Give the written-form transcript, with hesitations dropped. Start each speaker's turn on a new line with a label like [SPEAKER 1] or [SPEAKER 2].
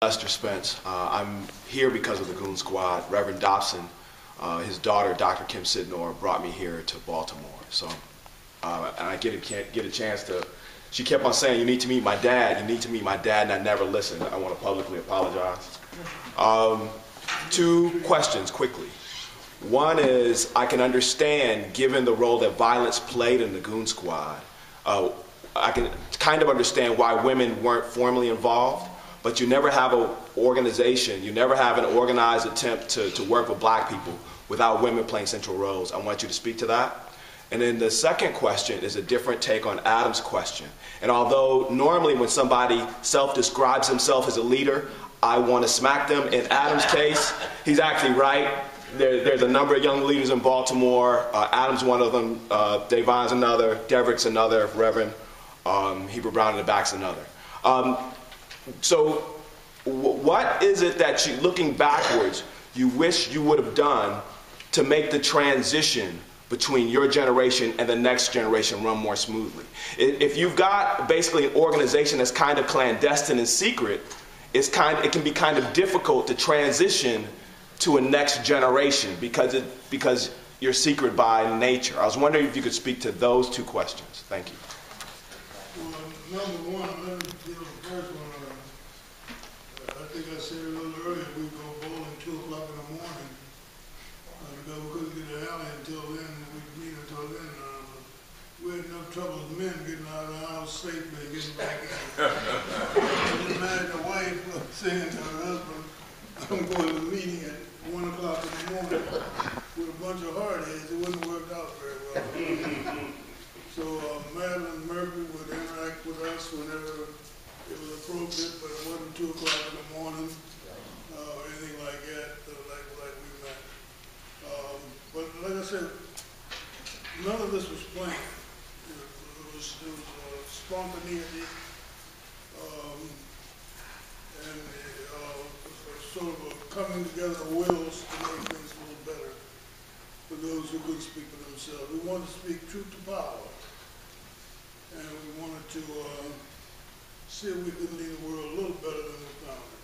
[SPEAKER 1] Lester Spence. I'm here because of the Goon Squad. Reverend Dobson, his daughter, Dr. Kim Sidnor, brought me here to Baltimore. So, and I get a chance to. She kept on saying, "You need to meet my dad. You need to meet my dad," and I never listened. I want to publicly apologize. Two questions quickly. One is, I can understand, given the role that violence played in the Goon Squad, I can kind of understand why women weren't formally involved. But you never have an organization, you never have an organized attempt to work with black people without women playing central roles. I want you to speak to that. And then the second question is a different take on Adam's question. And although normally when somebody self-describes himself as a leader, I want to smack them, in Adam's case, he's actually right. There's a number of young leaders in Baltimore. Adam's one of them, Davon's another, Deverick's another, Reverend Heber Brown in the back's another. So what is it that you, looking backwards, you wish you would have done to make the transition between your generation and the next generation run more smoothly? If you've got basically an organization that's kind of clandestine and secret, it can be kind of difficult to transition to a next generation because you're secret by nature. I was wondering if you could speak to those two questions. Thank you.
[SPEAKER 2] Well, number one, let me deal with the first one. I think I said a little earlier, we go bowling 2 o'clock in the morning. Because we couldn't get to the alley until then, we'd meet until then. We had enough trouble with men getting out of the house safely and getting back in. I just married a wife saying to her husband, I'm going to the meeting at 1 o'clock in the morning with a bunch of hardheads. It wouldn't work out very well. So Madeline Murphy would interact with us whenever it was appropriate, but it wasn't 2 o'clock in the morning or anything like that, like we met. But like I said, none of this was planned. It was spontaneity and sort of a coming together of wills to make things a little better for those who couldn't speak for themselves. We wanted to speak truth to power, and we wanted to see if we could lead the world a little better than we found it.